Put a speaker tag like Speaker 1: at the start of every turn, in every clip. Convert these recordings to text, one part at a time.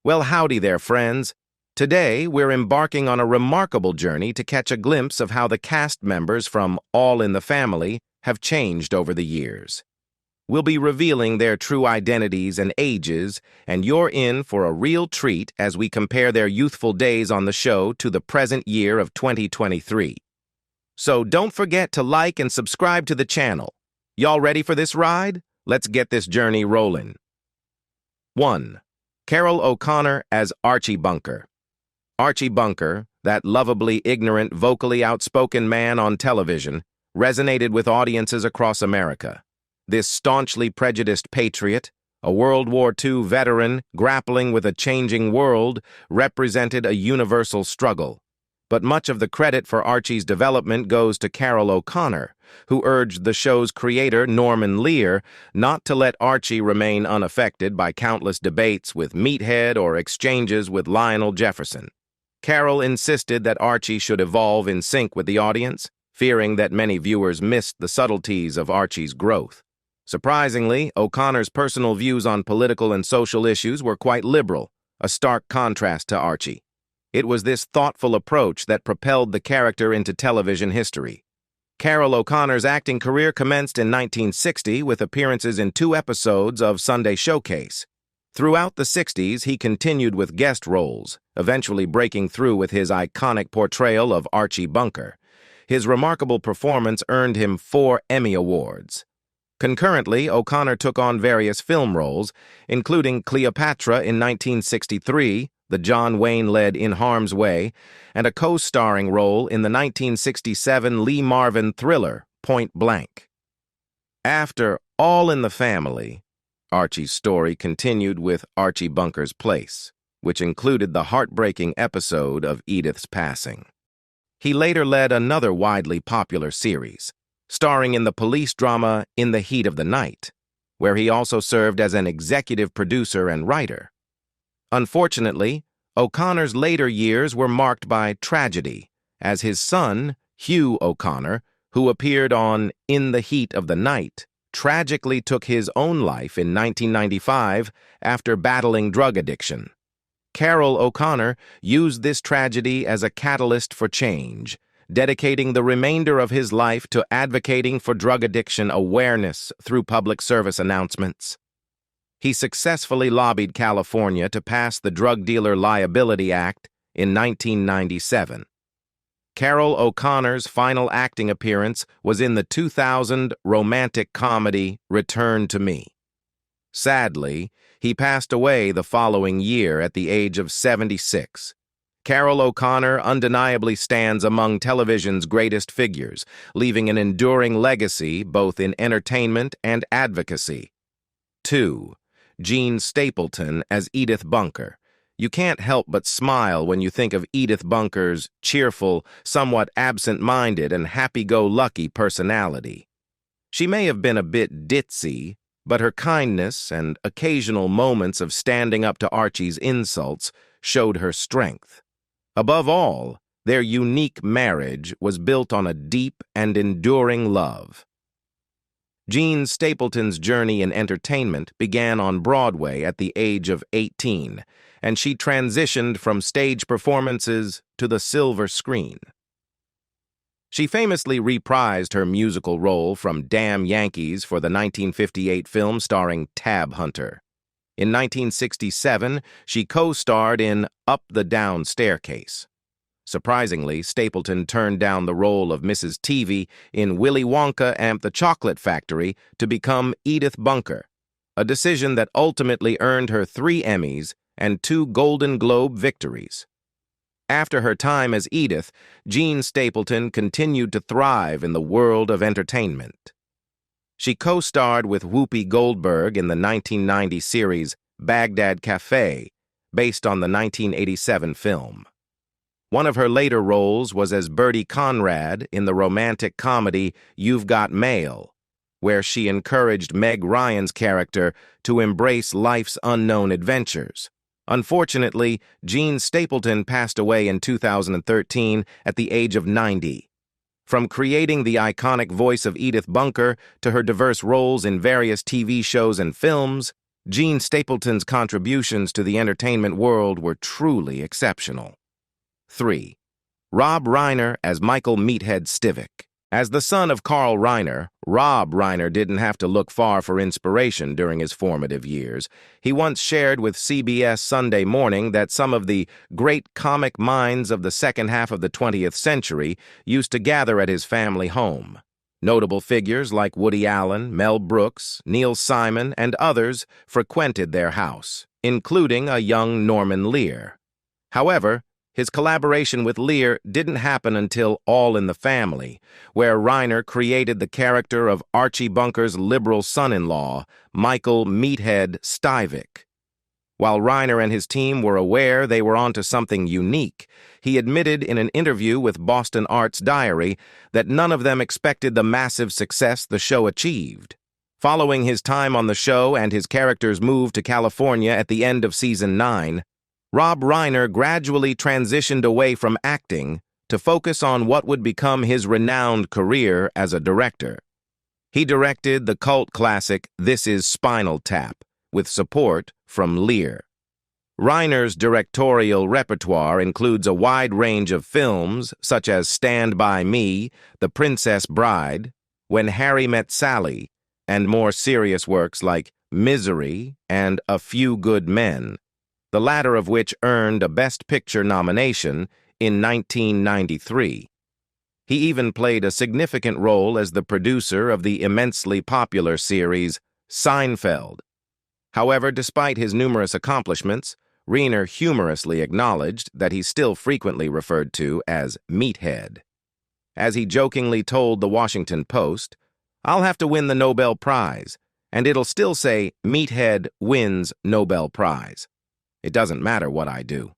Speaker 1: Well, howdy there, friends. Today, we're embarking on a remarkable journey to catch a glimpse of how the cast members from All in the Family have changed over the years. We'll be revealing their true identities and ages, and you're in for a real treat as we compare their youthful days on the show to the present year of 2023. So don't forget to like and subscribe to the channel. Y'all ready for this ride? Let's get this journey rolling. 1. Carroll O'Connor as Archie Bunker. Archie Bunker, that lovably ignorant, vocally outspoken man on television, resonated with audiences across America. This staunchly prejudiced patriot, a World War II veteran grappling with a changing world, represented a universal struggle. But much of the credit for Archie's development goes to Carroll O'Connor, who urged the show's creator, Norman Lear, not to let Archie remain unaffected by countless debates with Meathead or exchanges with Lionel Jefferson. Carroll insisted that Archie should evolve in sync with the audience, fearing that many viewers missed the subtleties of Archie's growth. Surprisingly, O'Connor's personal views on political and social issues were quite liberal, a stark contrast to Archie. It was this thoughtful approach that propelled the character into television history. Carroll O'Connor's acting career commenced in 1960 with appearances in 2 episodes of Sunday Showcase. Throughout the 60s, he continued with guest roles, eventually breaking through with his iconic portrayal of Archie Bunker. His remarkable performance earned him 4 Emmy Awards. Concurrently, O'Connor took on various film roles, including Cleopatra in 1963, the John Wayne-led In Harm's Way, and a co-starring role in the 1967 Lee Marvin thriller, Point Blank. After All in the Family, Archie's story continued with Archie Bunker's Place, which included the heartbreaking episode of Edith's passing. He later led another widely popular series, starring in the police drama In the Heat of the Night, where he also served as an executive producer and writer. Unfortunately, O'Connor's later years were marked by tragedy, as his son, Hugh O'Connor, who appeared on In the Heat of the Night, tragically took his own life in 1995 after battling drug addiction. Carroll O'Connor used this tragedy as a catalyst for change, dedicating the remainder of his life to advocating for drug addiction awareness through public service announcements. He successfully lobbied California to pass the Drug Dealer Liability Act in 1997. Carroll O'Connor's final acting appearance was in the 2000 romantic comedy Return to Me. Sadly, he passed away the following year at the age of 76. Carroll O'Connor undeniably stands among television's greatest figures, leaving an enduring legacy both in entertainment and advocacy. 2. Jean Stapleton as Edith Bunker. You can't help but smile when you think of Edith Bunker's cheerful, somewhat absent-minded and happy-go-lucky personality. She may have been a bit ditzy, but her kindness and occasional moments of standing up to Archie's insults showed her strength. Above all, their unique marriage was built on a deep and enduring love. Jean Stapleton's journey in entertainment began on Broadway at the age of 18, and she transitioned from stage performances to the silver screen. She famously reprised her musical role from Damn Yankees for the 1958 film starring Tab Hunter. In 1967, she co-starred in Up the Down Staircase. Surprisingly, Stapleton turned down the role of Mrs. Teavee in Willy Wonka and the Chocolate Factory to become Edith Bunker, a decision that ultimately earned her 3 Emmys and 2 Golden Globe victories. After her time as Edith, Jean Stapleton continued to thrive in the world of entertainment. She co-starred with Whoopi Goldberg in the 1990 series Baghdad Cafe, based on the 1987 film. One of her later roles was as Bertie Conrad in the romantic comedy You've Got Mail, where she encouraged Meg Ryan's character to embrace life's unknown adventures. Unfortunately, Jean Stapleton passed away in 2013 at the age of 90. From creating the iconic voice of Edith Bunker to her diverse roles in various TV shows and films, Gene Stapleton's contributions to the entertainment world were truly exceptional. 3. Rob Reiner as Michael Meathead Stivic. As the son of Carl Reiner, Rob Reiner didn't have to look far for inspiration during his formative years. He once shared with CBS Sunday Morning that some of the great comic minds of the second half of the 20th century used to gather at his family home. Notable figures like Woody Allen, Mel Brooks, Neil Simon, and others frequented their house, including a young Norman Lear. However, his collaboration with Lear didn't happen until All in the Family, where Reiner created the character of Archie Bunker's liberal son-in-law, Michael Meathead Stivic. While Reiner and his team were aware they were onto something unique, he admitted in an interview with Boston Arts Diary that none of them expected the massive success the show achieved. Following his time on the show and his character's move to California at the end of Season 9, Rob Reiner gradually transitioned away from acting to focus on what would become his renowned career as a director. He directed the cult classic This Is Spinal Tap, with support from Lear. Reiner's directorial repertoire includes a wide range of films such as Stand By Me, The Princess Bride, When Harry Met Sally, and more serious works like Misery and A Few Good Men, the latter of which earned a Best Picture nomination in 1993. He even played a significant role as the producer of the immensely popular series Seinfeld. However, despite his numerous accomplishments, Reiner humorously acknowledged that he's still frequently referred to as Meathead. As he jokingly told the Washington Post, "I'll have to win the Nobel Prize, and it'll still say Meathead wins Nobel Prize. It doesn't matter what I do."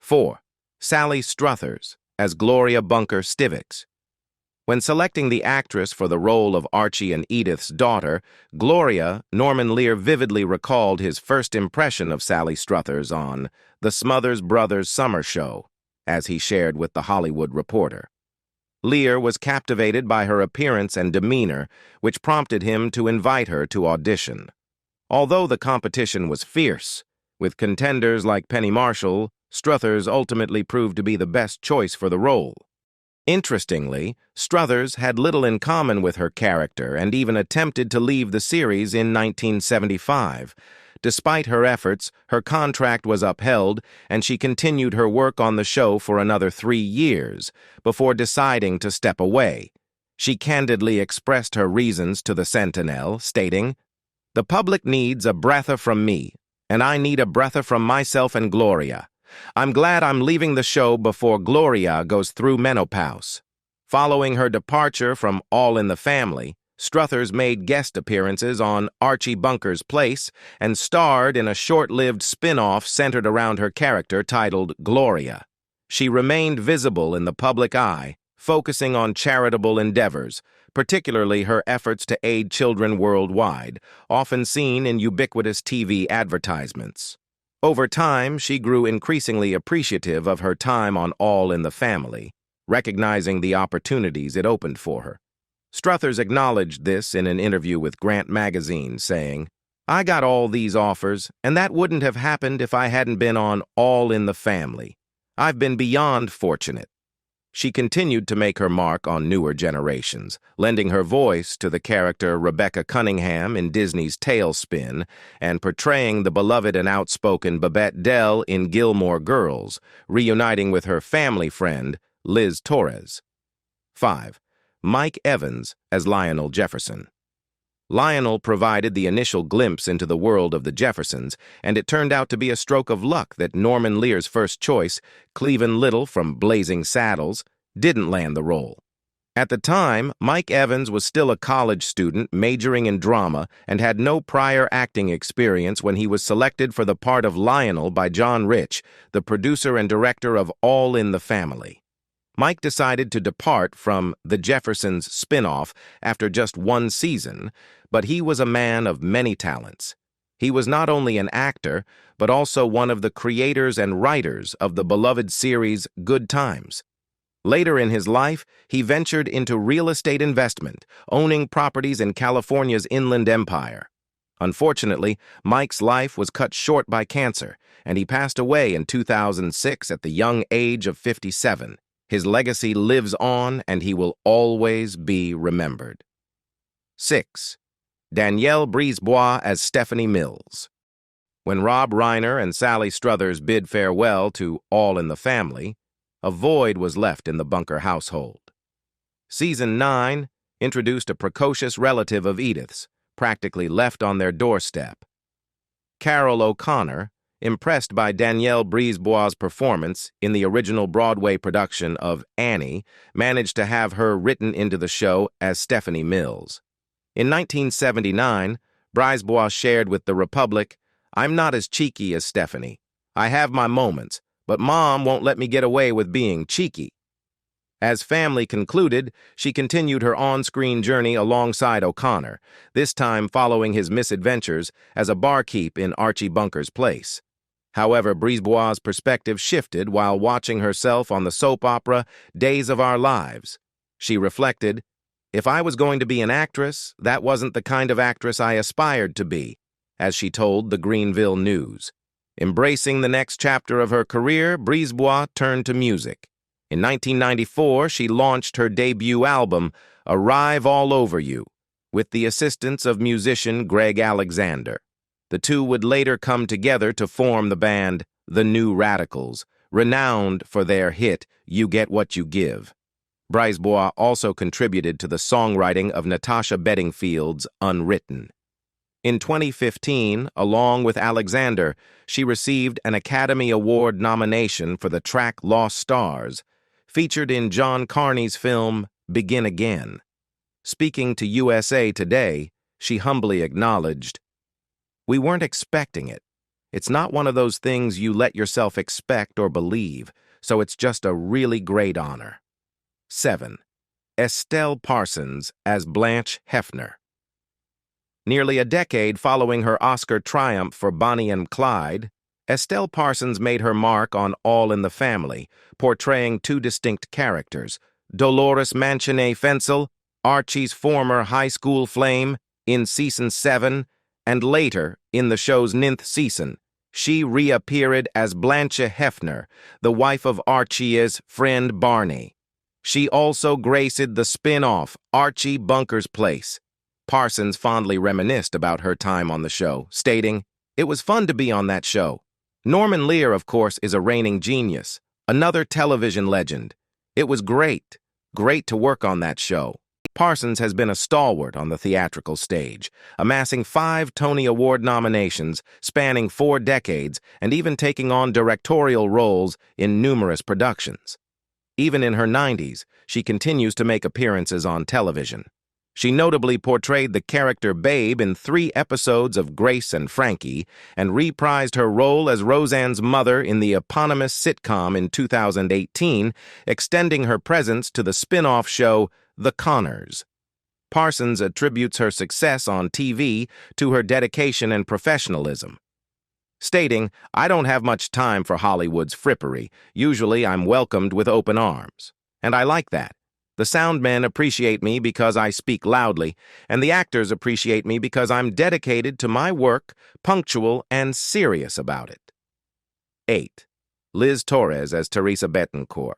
Speaker 1: 4. Sally Struthers as Gloria Bunker Stivic. When selecting the actress for the role of Archie and Edith's daughter, Gloria, Norman Lear vividly recalled his first impression of Sally Struthers on The Smothers Brothers Summer Show, as he shared with The Hollywood Reporter. Lear was captivated by her appearance and demeanor, which prompted him to invite her to audition. Although the competition was fierce, with contenders like Penny Marshall, Struthers ultimately proved to be the best choice for the role. Interestingly, Struthers had little in common with her character and even attempted to leave the series in 1975. Despite her efforts, her contract was upheld, and she continued her work on the show for another 3 years before deciding to step away. She candidly expressed her reasons to the Sentinel, stating, "The public needs a breather from me, and I need a breather from myself and Gloria. I'm glad I'm leaving the show before Gloria goes through menopause." Following her departure from All in the Family, Struthers made guest appearances on Archie Bunker's Place and starred in a short-lived spin-off centered around her character titled Gloria. She remained visible in the public eye, focusing on charitable endeavors, particularly her efforts to aid children worldwide, often seen in ubiquitous TV advertisements. Over time, she grew increasingly appreciative of her time on All in the Family, recognizing the opportunities it opened for her. Struthers acknowledged this in an interview with Grant magazine, saying, "I got all these offers, and that wouldn't have happened if I hadn't been on All in the Family. I've been beyond fortunate." She continued to make her mark on newer generations, lending her voice to the character Rebecca Cunningham in Disney's Tailspin and portraying the beloved and outspoken Babette Dell in Gilmore Girls, reuniting with her family friend, Liz Torres. 5. Mike Evans as Lionel Jefferson. Lionel provided the initial glimpse into the world of the Jeffersons, and it turned out to be a stroke of luck that Norman Lear's first choice, Cleavon Little from Blazing Saddles, didn't land the role. At the time, Mike Evans was still a college student majoring in drama and had no prior acting experience when he was selected for the part of Lionel by John Rich, the producer and director of All in the Family. Mike decided to depart from The Jeffersons spin-off after just 1 season, but he was a man of many talents. He was not only an actor, but also one of the creators and writers of the beloved series Good Times. Later in his life, he ventured into real estate investment, owning properties in California's Inland Empire. Unfortunately, Mike's life was cut short by cancer, and he passed away in 2006 at the young age of 57. His legacy lives on, and he will always be remembered. 6. Danielle Brisebois as Stephanie Mills. When Rob Reiner and Sally Struthers bid farewell to All in the Family, a void was left in the Bunker household. Season 9 introduced a precocious relative of Edith's, practically left on their doorstep. Carol O'Connor, impressed by Danielle Brisebois' performance in the original Broadway production of Annie, managed to have her written into the show as Stephanie Mills. In 1979, Brisebois shared with The Republic, "I'm not as cheeky as Stephanie. I have my moments, but Mom won't let me get away with being cheeky." As Family concluded, she continued her on-screen journey alongside O'Connor, this time following his misadventures as a barkeep in Archie Bunker's place. However, Brisebois' perspective shifted while watching herself on the soap opera Days of Our Lives. She reflected, "If I was going to be an actress, that wasn't the kind of actress I aspired to be," as she told the Greenville News. Embracing the next chapter of her career, Brisebois turned to music. In 1994, she launched her debut album, Arrive All Over You, with the assistance of musician Greg Alexander. The two would later come together to form the band The New Radicals, renowned for their hit You Get What You Give. Brisebois also contributed to the songwriting of Natasha Bedingfield's Unwritten. In 2015, along with Alexander, she received an Academy Award nomination for the track Lost Stars, featured in John Carney's film Begin Again. Speaking to USA Today, she humbly acknowledged, "We weren't expecting it. It's not one of those things you let yourself expect or believe, so it's just a really great honor." 7. Estelle Parsons as Blanche Hefner. Nearly a decade following her Oscar triumph for Bonnie and Clyde, Estelle Parsons made her mark on All in the Family, portraying two distinct characters, Dolores Manchenet-Fensel, Archie's former high school flame, in Season 7, and later, in the show's 9th season, she reappeared as Blanche Hefner, the wife of Archie's friend Barney. She also graced the spin-off Archie Bunker's Place. Parsons fondly reminisced about her time on the show, stating, "It was fun to be on that show. Norman Lear, of course, is a reigning genius, another television legend. It was great to work on that show." Parsons has been a stalwart on the theatrical stage, amassing 5 Tony Award nominations spanning 4 decades and even taking on directorial roles in numerous productions. Even in her 90s, she continues to make appearances on television. She notably portrayed the character Babe in 3 episodes of Grace and Frankie and reprised her role as Roseanne's mother in the eponymous sitcom in 2018, extending her presence to the spin-off show The Connors. Parsons attributes her success on TV to her dedication and professionalism, stating, "I don't have much time for Hollywood's frippery. Usually I'm welcomed with open arms. And I like that. The sound men appreciate me because I speak loudly, and the actors appreciate me because I'm dedicated to my work, punctual, and serious about it." 8. Liz Torres as Teresa Betancourt.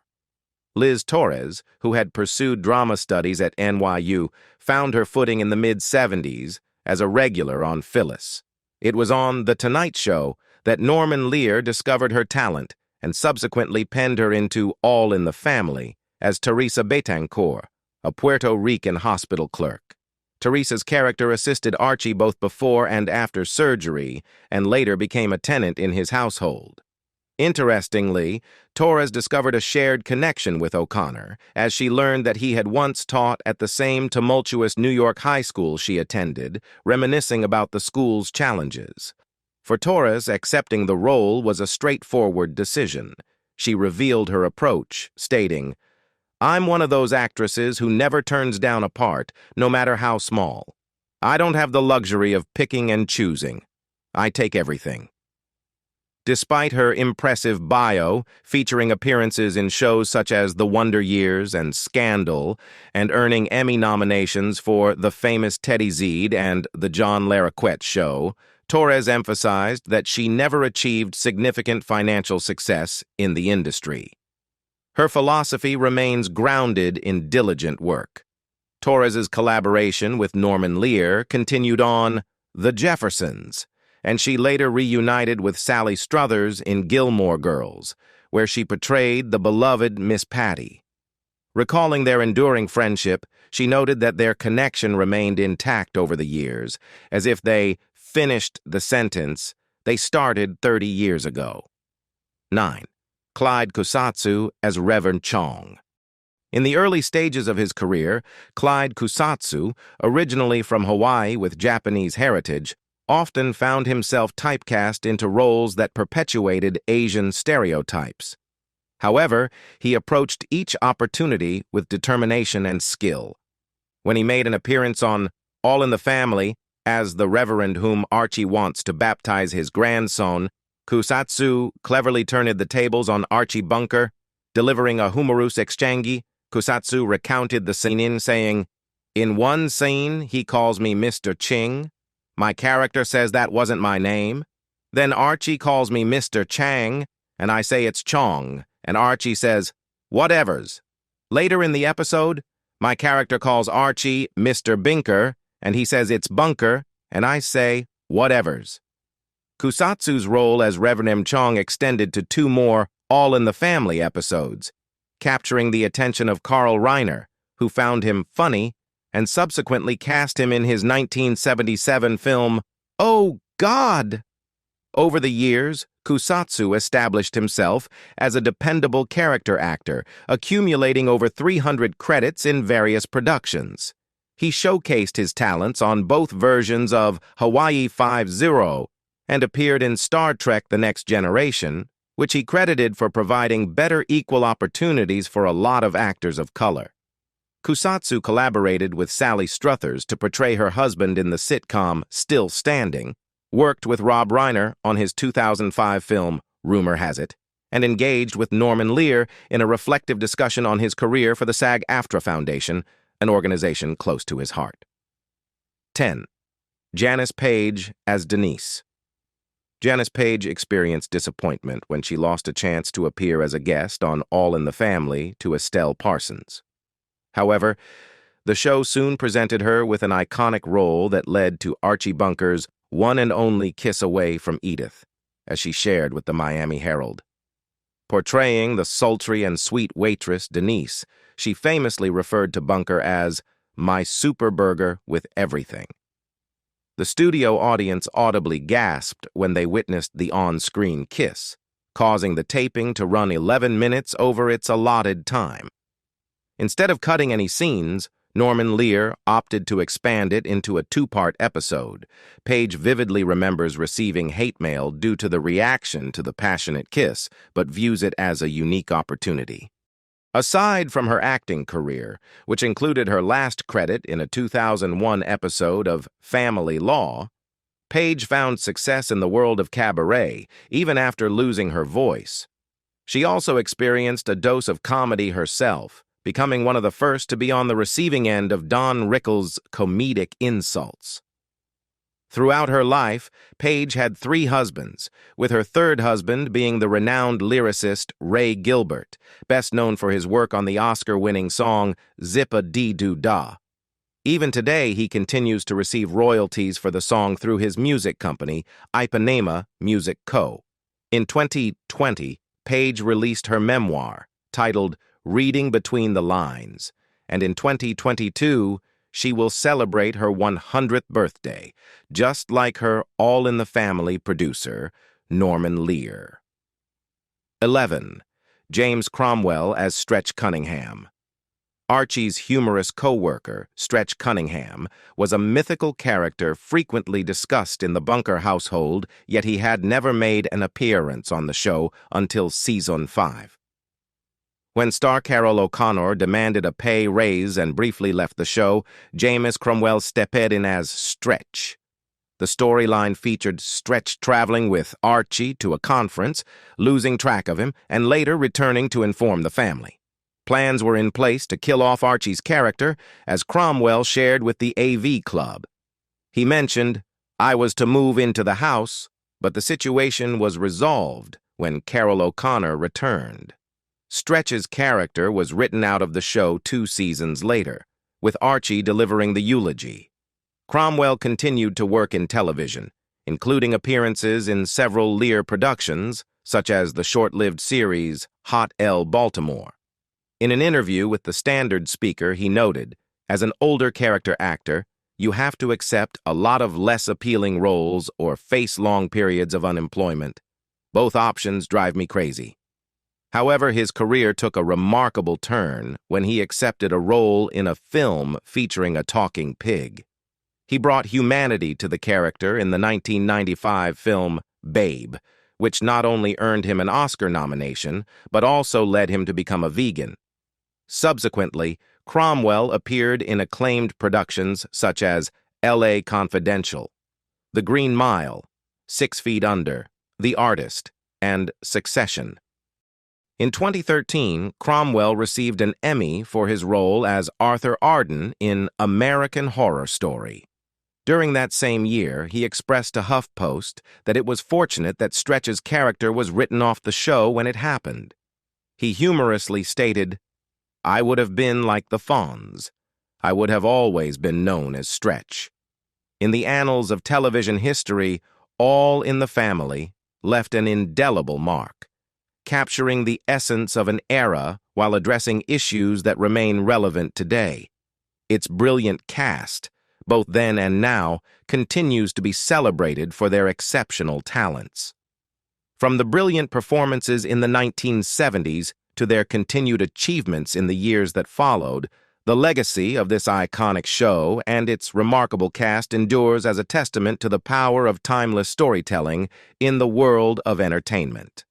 Speaker 1: Liz Torres, who had pursued drama studies at NYU, found her footing in the mid-70s as a regular on Phyllis. It was on The Tonight Show that Norman Lear discovered her talent and subsequently penned her into All in the Family as Teresa Betancourt, a Puerto Rican hospital clerk. Teresa's character assisted Archie both before and after surgery and later became a tenant in his household. Interestingly, Torres discovered a shared connection with O'Connor as she learned that he had once taught at the same tumultuous New York high school she attended, reminiscing about the school's challenges. For Torres, accepting the role was a straightforward decision. She revealed her approach, stating, "I'm one of those actresses who never turns down a part, no matter how small. I don't have the luxury of picking and choosing. I take everything." Despite her impressive bio, featuring appearances in shows such as The Wonder Years and Scandal, and earning Emmy nominations for The Famous Teddy Zede and The John Larroquette Show, Torres emphasized that she never achieved significant financial success in the industry. Her philosophy remains grounded in diligent work. Torres's collaboration with Norman Lear continued on The Jeffersons, and she later reunited with Sally Struthers in Gilmore Girls, where she portrayed the beloved Miss Patty. Recalling their enduring friendship, she noted that their connection remained intact over the years, as if they finished the sentence they started 30 years ago. 9. Clyde Kusatsu as Reverend Chong. In the early stages of his career, Clyde Kusatsu, originally from Hawaii with Japanese heritage, often found himself typecast into roles that perpetuated Asian stereotypes. However, he approached each opportunity with determination and skill. When he made an appearance on All in the Family as the Reverend whom Archie wants to baptize his grandson, Kusatsu cleverly turned the tables on Archie Bunker. Delivering a humorous exchange, Kusatsu recounted the scene saying, "In one scene, he calls me Mr. Ching. My character says that wasn't my name. Then Archie calls me Mr. Chang, and I say it's Chong, and Archie says, whatevers. Later in the episode, my character calls Archie Mr. Binker, and he says it's Bunker, and I say, whatevers." Kusatsu's role as Reverend M. Chong extended to 2 more All in the Family episodes, capturing the attention of Carl Reiner, who found him funny and subsequently cast him in his 1977 film, Oh, God! Over the years, Kusatsu established himself as a dependable character actor, accumulating over 300 credits in various productions. He showcased his talents on both versions of Hawaii Five-0 and appeared in Star Trek The Next Generation, which he credited for providing better equal opportunities for a lot of actors of color. Kusatsu collaborated with Sally Struthers to portray her husband in the sitcom Still Standing, worked with Rob Reiner on his 2005 film Rumor Has It, and engaged with Norman Lear in a reflective discussion on his career for the SAG-AFTRA Foundation, an organization close to his heart. 10. Janice Paige as Denise. Janice Paige experienced disappointment when she lost a chance to appear as a guest on All in the Family to Estelle Parsons. However, the show soon presented her with an iconic role that led to Archie Bunker's one and only kiss away from Edith, as she shared with the Miami Herald. Portraying the sultry and sweet waitress Denise, she famously referred to Bunker as my super burger with everything. The studio audience audibly gasped when they witnessed the on-screen kiss, causing the taping to run 11 minutes over its allotted time. Instead of cutting any scenes, Norman Lear opted to expand it into a 2-part episode. Paige vividly remembers receiving hate mail due to the reaction to the passionate kiss, but views it as a unique opportunity. Aside from her acting career, which included her last credit in a 2001 episode of Family Law, Paige found success in the world of cabaret, even after losing her voice. She also experienced a dose of comedy herself, becoming one of the first to be on the receiving end of Don Rickles' comedic insults. Throughout her life, Paige had 3 husbands, with her 3rd husband being the renowned lyricist Ray Gilbert, best known for his work on the Oscar-winning song Zip-a-Dee-Doo-Dah. Even today, he continues to receive royalties for the song through his music company, Ipanema Music Co. In 2020, Paige released her memoir, titled Reading Between the Lines, and in 2022, she will celebrate her 100th birthday, just like her All in the Family producer, Norman Lear. 11. James Cromwell as Stretch Cunningham. Archie's humorous co-worker, Stretch Cunningham, was a mythical character frequently discussed in the Bunker household, yet he had never made an appearance on the show until Season 5. When star Carol O'Connor demanded a pay raise and briefly left the show, James Cromwell stepped in as Stretch. The storyline featured Stretch traveling with Archie to a conference, losing track of him, and later returning to inform the family. Plans were in place to kill off Archie's character, as Cromwell shared with the AV Club. He mentioned, "I was to move into the house, but the situation was resolved when Carol O'Connor returned." Stretch's character was written out of the show 2 seasons later, with Archie delivering the eulogy. Cromwell continued to work in television, including appearances in several Lear productions, such as the short-lived series Hot L Baltimore. In an interview with the Standard speaker, he noted, "As an older character actor, you have to accept a lot of less appealing roles or face long periods of unemployment. Both options drive me crazy." However, his career took a remarkable turn when he accepted a role in a film featuring a talking pig. He brought humanity to the character in the 1995 film Babe, which not only earned him an Oscar nomination, but also led him to become a vegan. Subsequently, Cromwell appeared in acclaimed productions such as L.A. Confidential, The Green Mile, 6 Feet Under, The Artist, and Succession. In 2013, Cromwell received an Emmy for his role as Arthur Arden in American Horror Story. During that same year, he expressed to HuffPost that it was fortunate that Stretch's character was written off the show when it happened. He humorously stated, "I would have been like the Fonz. I would have always been known as Stretch." In the annals of television history, All in the Family left an indelible mark, capturing the essence of an era while addressing issues that remain relevant today. Its brilliant cast, both then and now, continues to be celebrated for their exceptional talents. From the brilliant performances in the 1970s to their continued achievements in the years that followed, the legacy of this iconic show and its remarkable cast endures as a testament to the power of timeless storytelling in the world of entertainment.